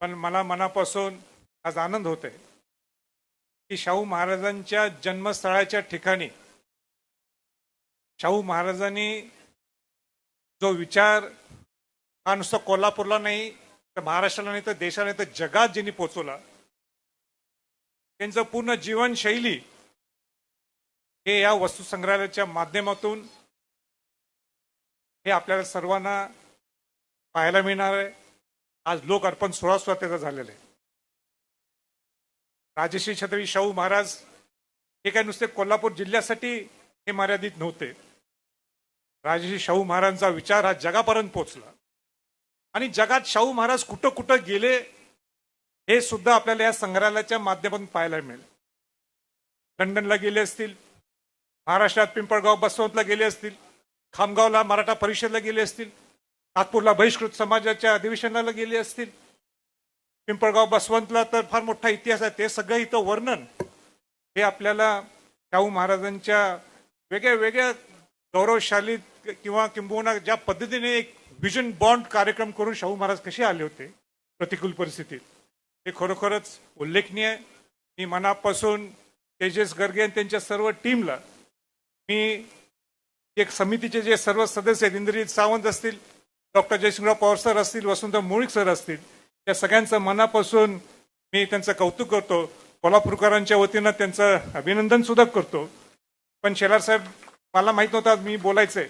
पण मला मनापासून आज आनंद होतोय की शाहू महाराजांच्या जन्मस्थळाच्या ठिकाणी शाहू महाराजांनी जो विचार हा नुसता कोल्हापूरला नाही तर महाराष्ट्राला नाही तर देशाला नाही तर जगात ज्यांनी पोचवला, त्यांचं पूर्ण जीवनशैली हे या वस्तू संग्रहालयाच्या माध्यमातून हे आपल्याला सर्वांना पाहायला मिळणार आहे. आज लोक अर्पण सोहळा सुद्धा त्याचा झालेला आहे. राजश्री छत्रपती शाहू महाराज हे काय नुसते कोल्हापूर जिल्ह्यासाठी हे मर्यादित नव्हते. राजश्री शाहू महाराजांचा विचार हा जगापर्यंत पोहोचला आणि जगात शाहू महाराज कुठं कुठं गेले हे सुद्धा आपल्याला या संग्रहालयाच्या माध्यमातून पाहायला मिळेल. लंडनला गेले असतील, महाराष्ट्रात पिंपळगाव बसवंतला गेले असतील, खामगावला मराठा परिषदला गेले असतील, नागपूरला बहिष्कृत समाजाच्या अधिवेशनाला गेले असतील, पिंपळगाव बसवंतला तर फार मोठा इतिहास आहे. ते सगळं इथं वर्णन हे आपल्याला शाहू महाराजांच्या वेगळ्या वेगळ्या गौरवशाली किंवा किंबहुना ज्या पद्धतीने एक विजन बॉन्ड कार्यक्रम करून शाहू महाराज कसे आले होते प्रतिकूल परिस्थितीत, हे खरोखरच उल्लेखनीय आहे. मी मनापासून तेजस गर्गे आणि त्यांच्या सर्व टीमला, मी एक समितीचे जे सर्व सदस्य आहेत, इंद्रजित सावंत असतील, डॉक्टर जयसिंगराव पवार सर असतील, वसंतराव मुळीक सर असतील, त्या सगळ्यांचं मनापासून मी त्यांचं कौतुक करतो. कोल्हापूरकरांच्या वतीनं त्यांचं अभिनंदन सुद्धा करतो. पण शेलार साहेब, मला माहीत नव्हतं मी बोलायचंय,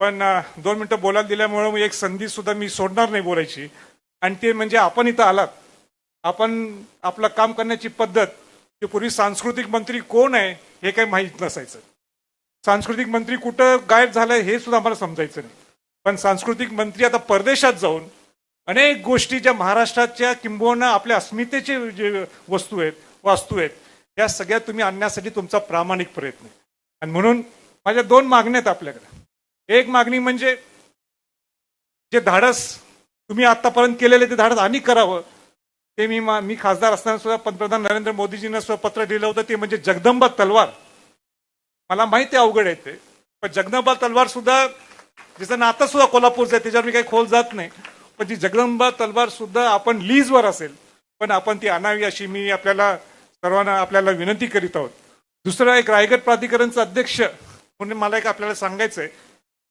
पण 2 मिनिटं बोलायला दिल्यामुळे एक संधी सुद्धा मी सोडणार नाही बोलायची. आणि ते म्हणजे आपण इथं आलात, आपण आपलं काम करण्याची पद्धत, की पूर्वी सांस्कृतिक मंत्री कोण आहे हे काही माहीत नसायचं, सांस्कृतिक मंत्री कुठं गायब झालाय हे सुद्धा आम्हाला समजायचं नाही. पण सांस्कृतिक मंत्री आता परदेशात जाऊन अनेक गोष्टी ज्या महाराष्ट्राच्या किंबहुना आपल्या अस्मितेचे जे वस्तू आहेत, वास्तू आहेत, या सगळ्या तुम्ही आणण्यासाठी तुमचा प्रामाणिक प्रयत्न आहे. आणि म्हणून माझ्या 2 मागण्या आहेत आपल्याकडे. एक मागणी म्हणजे जे धाडस तुम्ही आतापर्यंत केलेले ते धाडस आणि करावं. ते मी खासदार असताना सुद्धा पंतप्रधान नरेंद्र मोदीजींना सुद्धा पत्र दिलं होतं. ते म्हणजे जगदंबा तलवार. मला माहिती आहे अवघड आहे ते, पण जगदंबा तलवार सुद्धा, जिचं नातं सुद्धा कोल्हापूरचं आहे, त्याच्यावर मी काही खोल जात नाही, पण ती जगदंबा तलवार सुद्धा आपण लीजवर असेल पण आपण ती आणावी अशी मी आपल्याला सर्वांना आपल्याला विनंती करीत आहोत. दुसरं, एक रायगड प्राधिकरणचं अध्यक्ष म्हणून मला एक आपल्याला सांगायचं आहे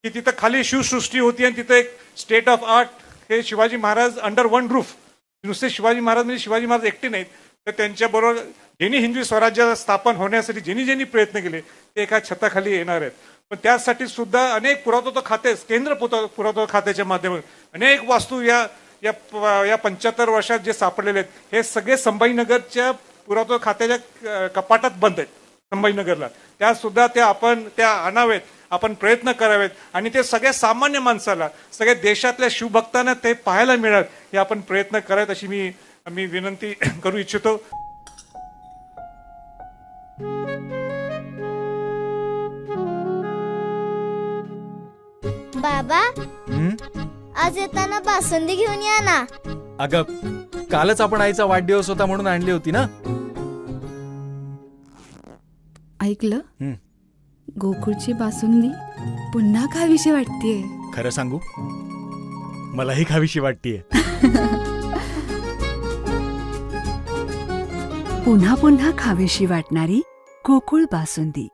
की तिथं खाली शिवसृष्टी होती आणि तिथं एक स्टेट ऑफ आर्ट, हे Shivaji Maharaj under one roof, नुसते शिवाजी महाराज म्हणजे शिवाजी महाराज एकटे नाहीत, तर त्यांच्याबरोबर ज्यांनी हिंदवी स्वराज्य स्थापन होण्यासाठी ज्यांनी प्रयत्न केले ते एका छताखाली येणार आहेत. पण त्यासाठी सुद्धा अनेक पुरातत्व खाते, केंद्र पुरातत्व खात्याच्या माध्यमातून अनेक वास्तू या 75 वर्षात जे सापडलेले आहेत, हे सगळे संभाजीनगरच्या पुरातत्व खात्याच्या कपाटात बंद आहेत संभाजीनगरला. त्या सुद्धा त्या आणावेत, आपण प्रयत्न करावेत आणि ते सगळ्या सामान्य माणसाला, सगळ्या देशातल्या शिवभक्तांना ते पाहायला मिळाल हे आपण प्रयत्न करावेत अशी मी विनंती करू इच्छितो. बाबा, आज येताना बासुंदी घेऊन या ना. अगं, कालच आपण आईचा वाढदिवस होता म्हणून आणली होती ना. ऐकलं, गोकुळची बासुंदी पुन्हा खावीशी वाटतेय. खरं सांगू, मलाही खावीशी वाटतेय. पुन्हा पुन्हा खावीशी वाटणारी गोकुळ बासुंदी.